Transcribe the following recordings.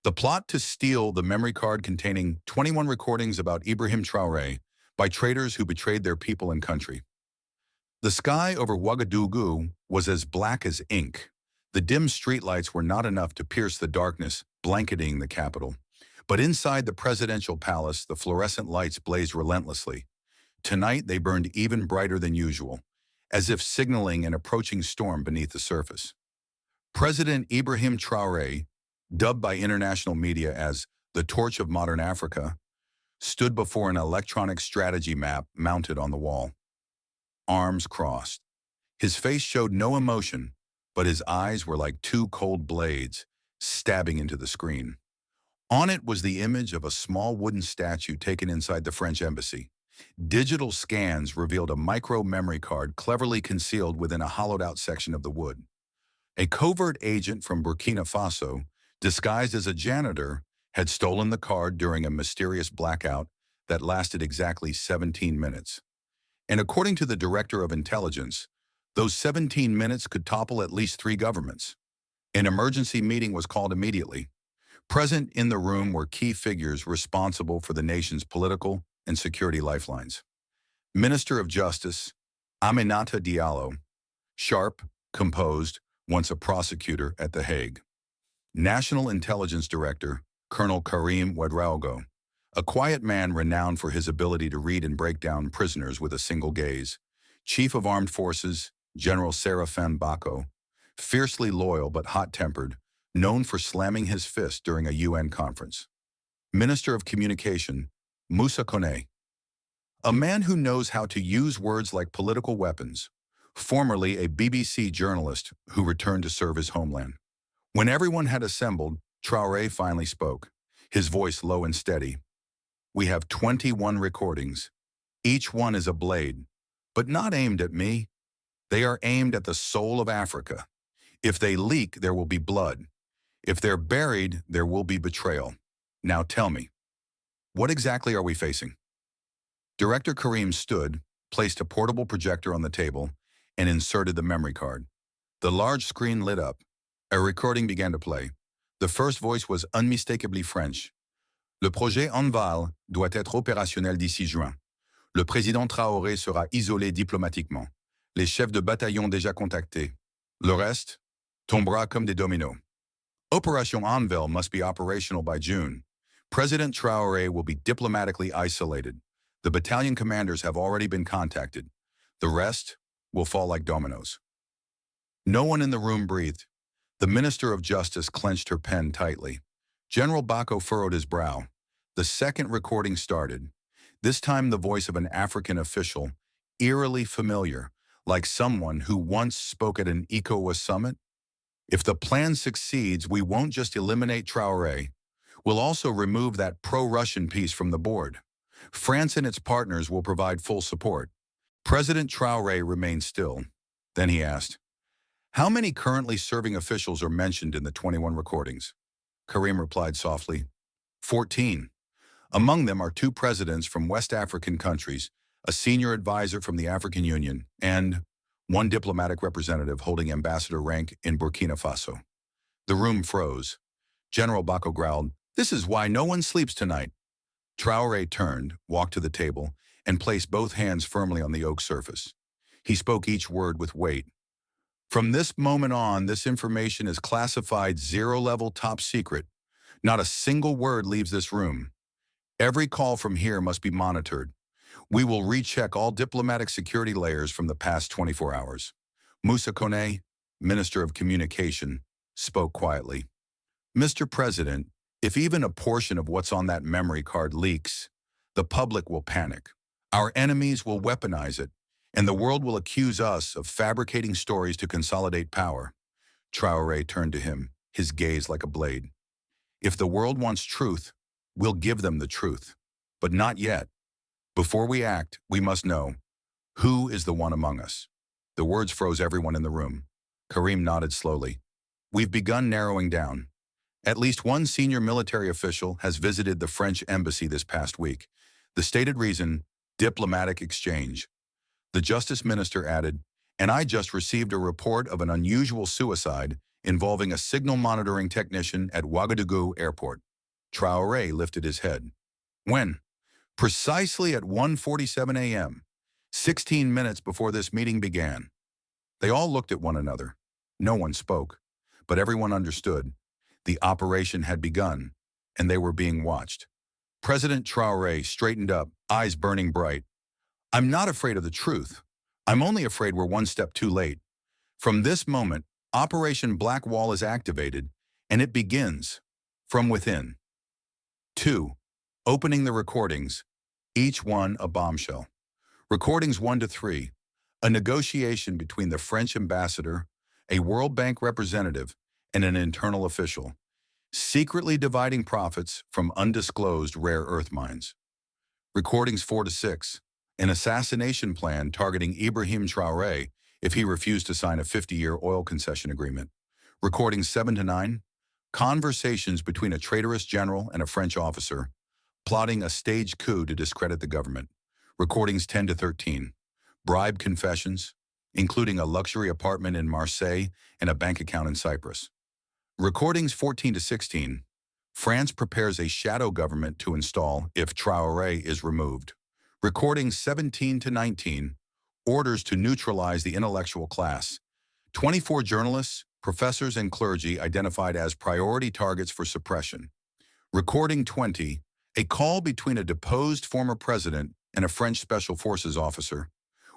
The plot to steal the memory card containing 21 recordings about Ibrahim Traoré by traitors who betrayed their people and country. The sky over Ouagadougou was as black as ink. The dim streetlights were not enough to pierce the darkness blanketing the capital. But inside the presidential palace, the fluorescent lights blazed relentlessly. Tonight, they burned even brighter than usual, as if signaling an approaching storm beneath the surface. President Ibrahim Traoré, dubbed by international media as the Torch of Modern Africa, stood before an electronic strategy map mounted on the wall. Arms crossed. His face showed no emotion, but his eyes were like two cold blades, stabbing into the screen. On it was the image of a small wooden statue taken inside the French embassy. Digital scans revealed a micro-memory card cleverly concealed within a hollowed-out section of the wood. A covert agent from Burkina Faso, disguised as a janitor, had stolen the card during a mysterious blackout that lasted exactly 17 minutes. And according to the director of intelligence, those 17 minutes could topple at least 3 governments. An emergency meeting was called immediately. Present in the room were key figures responsible for the nation's political and security lifelines. Minister of Justice, Aminata Diallo, sharp, composed, once a prosecutor at The Hague. National Intelligence Director, Colonel Karim Ouedraogo, a quiet man renowned for his ability to read and break down prisoners with a single gaze. Chief of Armed Forces, General Serafin Bako, fiercely loyal but hot-tempered, known for slamming his fist during a UN conference. Minister of Communication, Moussa Kone, a man who knows how to use words like political weapons, formerly a BBC journalist who returned to serve his homeland. When everyone had assembled, Traoré finally spoke, his voice low and steady. "We have 21 recordings. Each one is a blade, but not aimed at me. They are aimed at the soul of Africa. If they leak, there will be blood. If they're buried, there will be betrayal. Now tell me, what exactly are we facing?" Director Karim stood, placed a portable projector on the table, and inserted the memory card. The large screen lit up. A recording began to play. The first voice was unmistakably French. "Le projet Anval doit être opérationnel d'ici juin. Le président Traoré sera isolé diplomatiquement. Les chefs de bataillon déjà contactés. Le reste tombera comme des dominos. Operation Anval must be operational by June. President Traoré will be diplomatically isolated. The battalion commanders have already been contacted. The rest will fall like dominoes." No one in the room breathed. The Minister of Justice clenched her pen tightly. General Bako furrowed his brow. The second recording started. This time the voice of an African official, eerily familiar, like someone who once spoke at an ECOWAS summit. "If the plan succeeds, we won't just eliminate Traoré. We'll also remove that pro-Russian piece from the board. France and its partners will provide full support." President Traoré remained still. Then he asked, "How many currently serving officials are mentioned in the 21 recordings?" Karim replied softly, 14. Among them are 2 presidents from West African countries, a senior advisor from the African Union, and 1 diplomatic representative holding ambassador rank in Burkina Faso. The room froze. General Bako growled, "This is why no one sleeps tonight." Traoré turned, walked to the table, and placed both hands firmly on the oak surface. He spoke each word with weight. "From this moment on, this information is classified 0-level top secret. Not a single word leaves this room. Every call from here must be monitored. We will recheck all diplomatic security layers from the past 24 hours. Moussa Kone, Minister of Communication, spoke quietly. "Mr. President, if even a portion of what's on that memory card leaks, the public will panic. Our enemies will weaponize it, and the world will accuse us of fabricating stories to consolidate power." Traoré turned to him, his gaze like a blade. "If the world wants truth, we'll give them the truth. But not yet. Before we act, we must know, who is the one among us?" The words froze everyone in the room. Karim nodded slowly. "We've begun narrowing down. At least 1 senior military official has visited the French embassy this past week. The stated reason, diplomatic exchange." The Justice Minister added, "And I just received a report of an unusual suicide involving a signal monitoring technician at Ouagadougou Airport. Traoré lifted his head. When? Precisely at 1:47 a.m., 16 minutes before this meeting began. They all looked at one another. No one spoke, but everyone understood. The operation had begun, and they were being watched. President Traoré straightened up, eyes burning bright. I'm not afraid of the truth. I'm only afraid we're one step too late. From this moment, Operation Black Wall is activated, and it begins from within. 2. Opening the recordings, each one a bombshell. Recordings 1 to 3. A negotiation between the French ambassador, a World Bank representative, and an internal official, secretly dividing profits from undisclosed rare earth mines. Recordings 4 to 6. An assassination plan targeting Ibrahim Traoré if he refused to sign a 50-year oil concession agreement. Recordings 7 to 9. Conversations between a traitorous general and a French officer, plotting a staged coup to discredit the government. Recordings 10 to 13. Bribe confessions, including a luxury apartment in Marseille and a bank account in Cyprus. Recordings 14 to 16. France prepares a shadow government to install if Traoré is removed. Recordings 17 to 19. Orders to neutralize the intellectual class. 24 journalists, professors, and clergy identified as priority targets for suppression. Recording 20. A call between a deposed former president and a French Special Forces officer.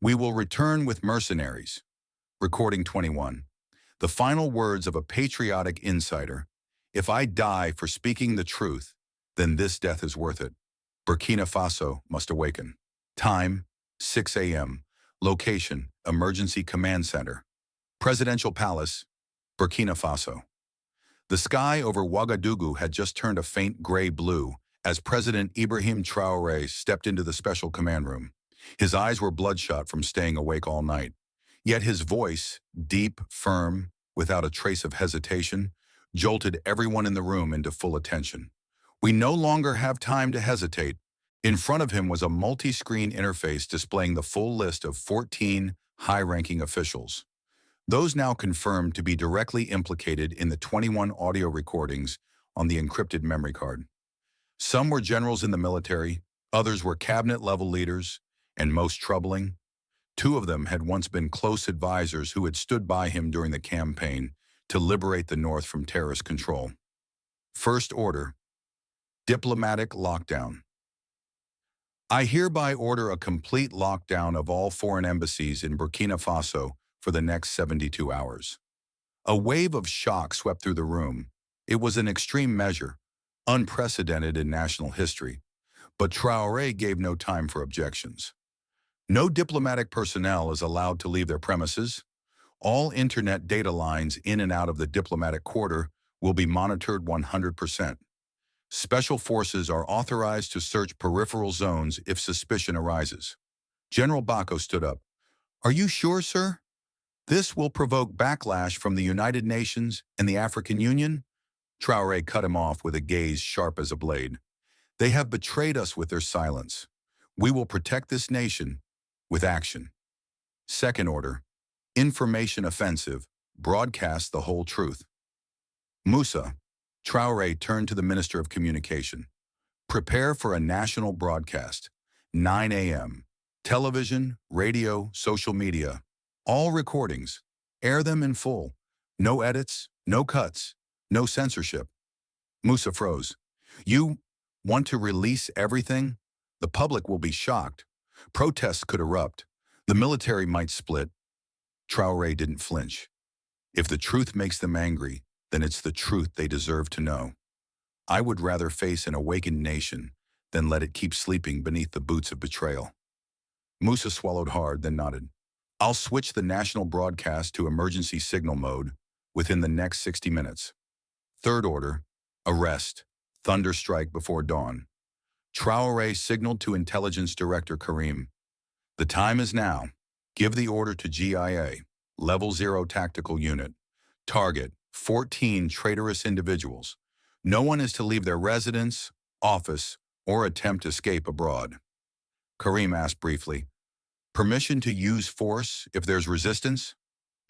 We will return with mercenaries. Recording 21. The final words of a patriotic insider. If I die for speaking the truth, then this death is worth it. Burkina Faso must awaken. Time, 6 a.m. Location, Emergency Command Center. Presidential Palace, Burkina Faso. The sky over Ouagadougou had just turned a faint gray-blue as President Ibrahim Traoré stepped into the special command room. His eyes were bloodshot from staying awake all night. Yet his voice, deep, firm, without a trace of hesitation, jolted everyone in the room into full attention. We no longer have time to hesitate. In front of him was a multi-screen interface displaying the full list of 14 high-ranking officials. Those now confirmed to be directly implicated in the 21 audio recordings on the encrypted memory card. Some were generals in the military, others were cabinet-level leaders, and most troubling, 2 of them had once been close advisors who had stood by him during the campaign to liberate the North from terrorist control. First order, diplomatic lockdown. I hereby order a complete lockdown of all foreign embassies in Burkina Faso for the next 72 hours. A wave of shock swept through the room. It was an extreme measure, unprecedented in national history, but Traoré gave no time for objections. No diplomatic personnel is allowed to leave their premises. All internet data lines in and out of the diplomatic quarter will be monitored 100%. Special forces are authorized to search peripheral zones if suspicion arises. General Bako stood up. Are you sure, sir? This will provoke backlash from the United Nations and the African Union? Traoré cut him off with a gaze sharp as a blade. They have betrayed us with their silence. We will protect this nation with action. Second order, information offensive, broadcast the whole truth. Moussa, Traoré turned to the Minister of Communication. Prepare for a national broadcast, 9 a.m. Television, radio, social media, all recordings. Air them in full. No edits, no cuts, no censorship. Moussa froze. You want to release everything? The public will be shocked. Protests could erupt. The military might split. Traoré didn't flinch. If the truth makes them angry, then it's the truth they deserve to know. I would rather face an awakened nation than let it keep sleeping beneath the boots of betrayal. Moussa swallowed hard, then nodded. I'll switch the national broadcast to emergency signal mode within the next 60 minutes. Third order, arrest, thunderstrike before dawn. Traoré signaled to Intelligence Director Karim. The time is now. Give the order to GIA, Level 0 Tactical Unit. Target, 14 traitorous individuals. No one is to leave their residence, office, or attempt escape abroad. Karim asked briefly, permission to use force if there's resistance?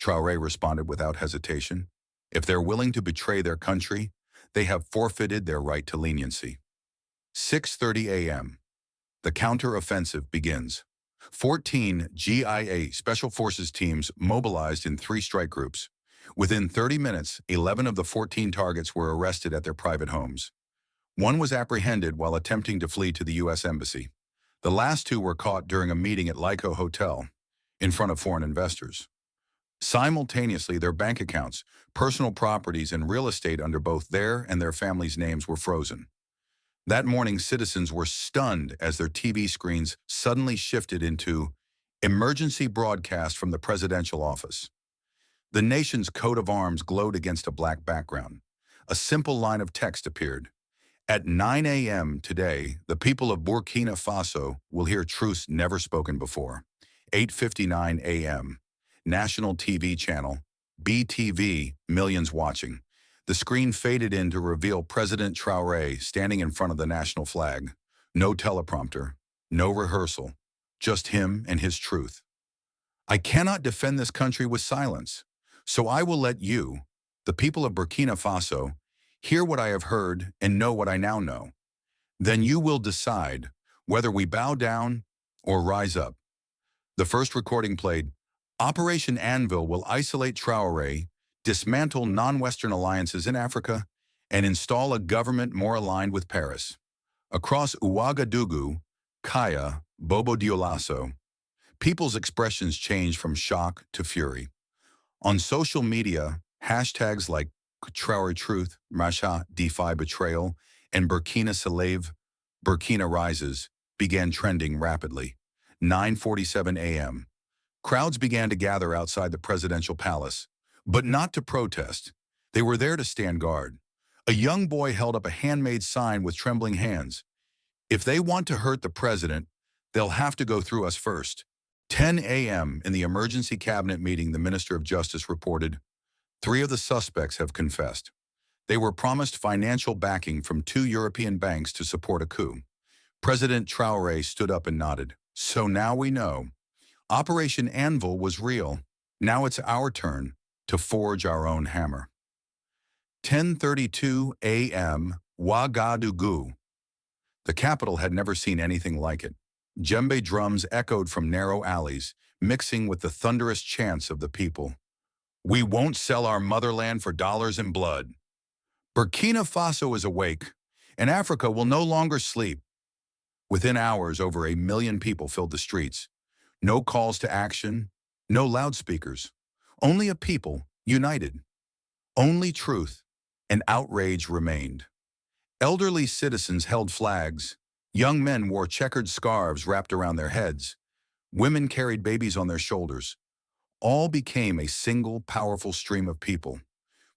Traoré responded without hesitation. If they're willing to betray their country, they have forfeited their right to leniency. 6:30 a.m. The counter-offensive begins. 14 GIA Special Forces teams mobilized in 3 strike groups. Within 30 minutes, 11 of the 14 targets were arrested at their private homes. One was apprehended while attempting to flee to the U.S. Embassy. The last 2 were caught during a meeting at Lyco Hotel in front of foreign investors. Simultaneously, their bank accounts, personal properties, and real estate under both their and their families' names were frozen. That morning, citizens were stunned as their TV screens suddenly shifted into emergency broadcast from the presidential office. The nation's coat of arms glowed against a black background. A simple line of text appeared. At 9 a.m. today, the people of Burkina Faso will hear truths never spoken before. 8:59 a.m. National TV channel, BTV, millions watching. The screen faded in to reveal President Traoré standing in front of the national flag. No teleprompter, no rehearsal, just him and his truth. I cannot defend this country with silence, so I will let you, the people of Burkina Faso, hear what I have heard and know what I now know. Then you will decide whether we bow down or rise up. The first recording played, Operation Anvil will isolate Traoré, dismantle non-Western alliances in Africa, and install a government more aligned with Paris. Across Ouagadougou, Kaya, Bobo Dioulasso, people's expressions changed from shock to fury. On social media, hashtags like Traoré Truth, Macha Defy Betrayal, and Burkina Salave, Burkina Rises began trending rapidly. 9:47 a.m. Crowds began to gather outside the presidential palace, but not to protest. They were there to stand guard. A young boy held up a handmade sign with trembling hands. If they want to hurt the president, they'll have to go through us first. 10 a.m. in the emergency cabinet meeting, the Minister of Justice reported, 3 of the suspects have confessed. They were promised financial backing from 2 European banks to support a coup. President Traoré stood up and nodded. So now we know. Operation Anvil was real. Now it's our turn to forge our own hammer. 10:32 a.m. Ouagadougou. The capital had never seen anything like it. Djembe drums echoed from narrow alleys, mixing with the thunderous chants of the people. We won't sell our motherland for dollars and blood. Burkina Faso is awake, and Africa will no longer sleep. Within hours, over 1 million people filled the streets. No calls to action, no loudspeakers, only a people united. Only truth and outrage remained. Elderly citizens held flags. Young men wore checkered scarves wrapped around their heads. Women carried babies on their shoulders. All became a single powerful stream of people.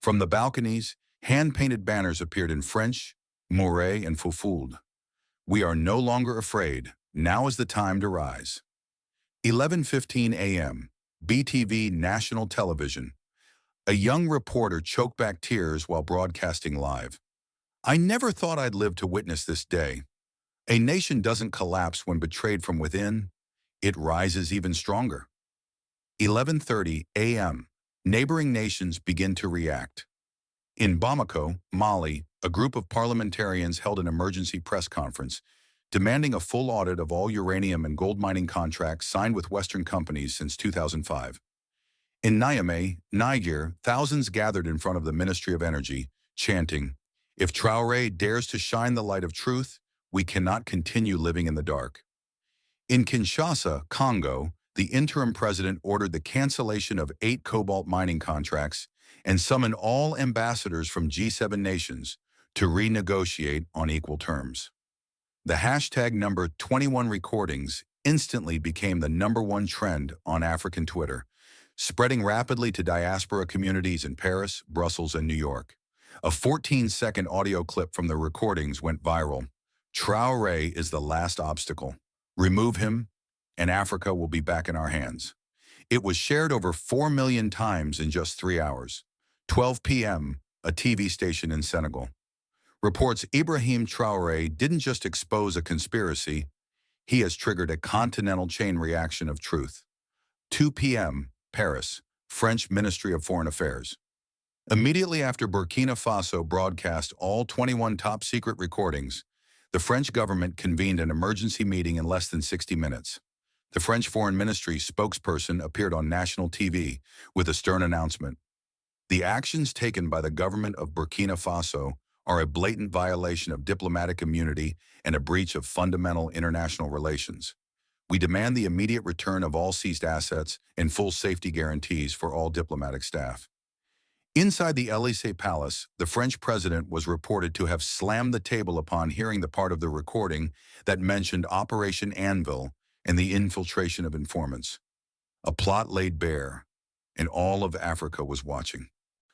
From the balconies, hand-painted banners appeared in French, Moray, and Foufould. We are no longer afraid. Now is the time to rise. 11:15 a.m. BTV National Television. A young reporter choked back tears while broadcasting live. I never thought I'd live to witness this day. A nation doesn't collapse when betrayed from within. It rises even stronger. 11:30 a.m. Neighboring nations begin to react. In Bamako, Mali, a group of parliamentarians held an emergency press conference, demanding a full audit of all uranium and gold mining contracts signed with Western companies since 2005. In Niamey, Niger, thousands gathered in front of the Ministry of Energy, chanting, If Traoré dares to shine the light of truth, we cannot continue living in the dark. In Kinshasa, Congo, the interim president ordered the cancellation of 8 cobalt mining contracts and summoned all ambassadors from G7 nations to renegotiate on equal terms. The hashtag number 21 recordings instantly became the #1 trend on African Twitter, spreading rapidly to diaspora communities in Paris, Brussels, and New York. A 14-second audio clip from the recordings went viral. Traoré is the last obstacle. Remove him, and Africa will be back in our hands. It was shared over 4 million times in just 3 hours. 12 p.m., a TV station in Senegal reports Ibrahim Traoré didn't just expose a conspiracy, he has triggered a continental chain reaction of truth. 2 p.m., Paris, French Ministry of Foreign Affairs. Immediately after Burkina Faso broadcast all 21 top-secret recordings, the French government convened an emergency meeting in less than 60 minutes. The French Foreign Ministry spokesperson appeared on national TV with a stern announcement. The actions taken by the government of Burkina Faso are a blatant violation of diplomatic immunity and a breach of fundamental international relations. We demand the immediate return of all seized assets and full safety guarantees for all diplomatic staff. Inside the Élysée Palace, the French president was reported to have slammed the table upon hearing the part of the recording that mentioned Operation Anvil and the infiltration of informants. A plot laid bare, and all of Africa was watching.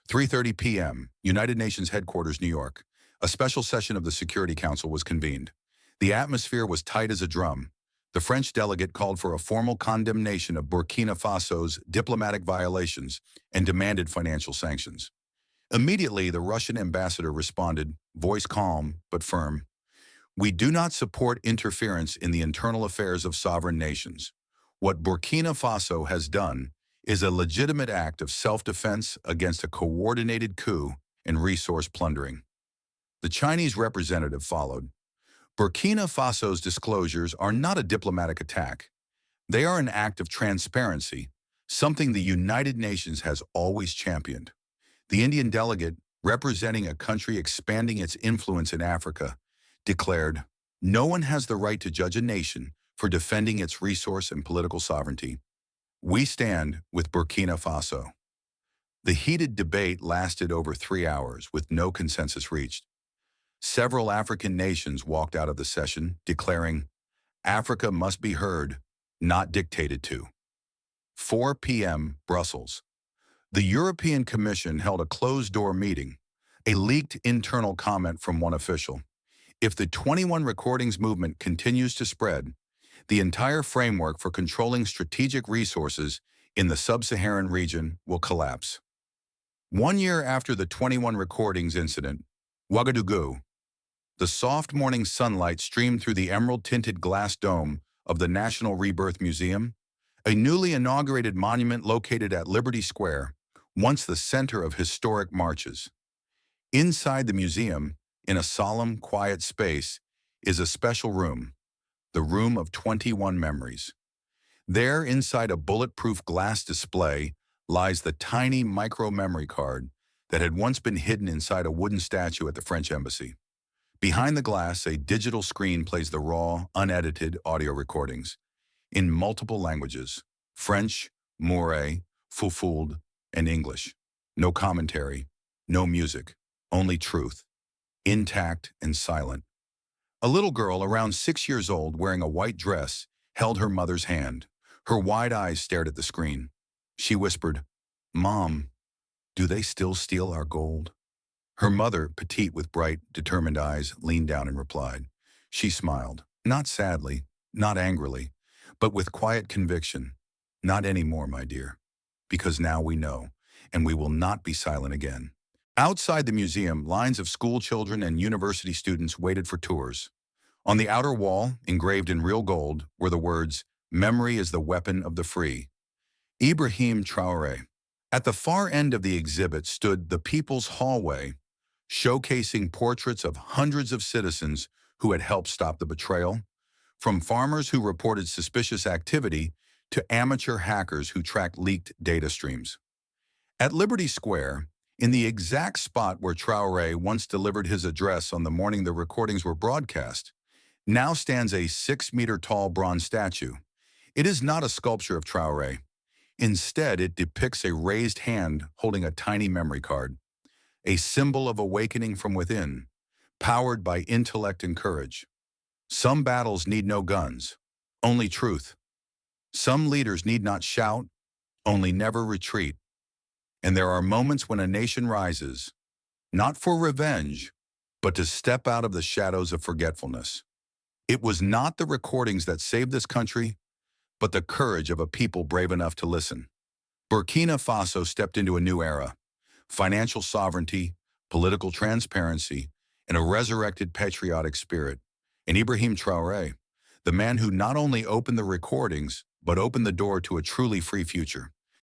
3:30 p.m., United Nations Headquarters, New York. A special session of the Security Council was convened. The atmosphere was tight as a drum. The French delegate called for a formal condemnation of Burkina Faso's diplomatic violations and demanded financial sanctions. Immediately, the Russian ambassador responded, voice calm but firm. We do not support interference in the internal affairs of sovereign nations. What Burkina Faso has done is a legitimate act of self-defense against a coordinated coup and resource plundering. The Chinese representative followed. Burkina Faso's disclosures are not a diplomatic attack. They are an act of transparency, something the United Nations has always championed. The Indian delegate, representing a country expanding its influence in Africa, declared, "No one has the right to judge a nation for defending its resource and political sovereignty. We stand with Burkina Faso." The heated debate lasted over 3 hours with no consensus reached. Several African nations walked out of the session, declaring, "Africa must be heard, not dictated to." 4 p.m., Brussels. The European Commission held a closed-door meeting. A leaked internal comment from one official. If the 21 recordings movement continues to spread, the entire framework for controlling strategic resources in the sub-Saharan region will collapse. 1 year after the 21 recordings incident, Ouagadougou. The soft morning sunlight streamed through the emerald-tinted glass dome of the National Rebirth Museum, a newly inaugurated monument located at Liberty Square, once the center of historic marches. Inside the museum, in a solemn, quiet space, is a special room, the Room of 21 Memories. There, inside a bulletproof glass display, lies the tiny micro-memory card that had once been hidden inside a wooden statue at the French embassy. Behind the glass, a digital screen plays the raw, unedited audio recordings in multiple languages: French, Moore, Fulfulde, and English. No commentary, no music, only truth, intact and silent. A little girl around 6 years old wearing a white dress held her mother's hand. Her wide eyes stared at the screen. She whispered, "Mom, do they still steal our gold?" Her mother, petite with bright, determined eyes, leaned down and replied. She smiled, not sadly, not angrily, but with quiet conviction. "Not anymore, my dear, because now we know, and we will not be silent again." Outside the museum, lines of school children and university students waited for tours. On the outer wall, engraved in real gold, were the words, "Memory is the weapon of the free. Ibrahim Traoré." At the far end of the exhibit stood the People's Hallway, showcasing portraits of hundreds of citizens who had helped stop the betrayal, from farmers who reported suspicious activity to amateur hackers who tracked leaked data streams. At Liberty Square, in the exact spot where Traoré once delivered his address on the morning the recordings were broadcast, now stands a 6-meter-tall bronze statue. It is not a sculpture of Traoré. Instead, it depicts a raised hand holding a tiny memory card, a symbol of awakening from within, powered by intellect and courage. Some battles need no guns, only truth. Some leaders need not shout, only never retreat. And there are moments when a nation rises, not for revenge, but to step out of the shadows of forgetfulness. It was not the recordings that saved this country, but the courage of a people brave enough to listen. Burkina Faso stepped into a new era: financial sovereignty, political transparency, and a resurrected patriotic spirit. And Ibrahim Traoré, the man who not only opened the recordings, but opened the door to a truly free future.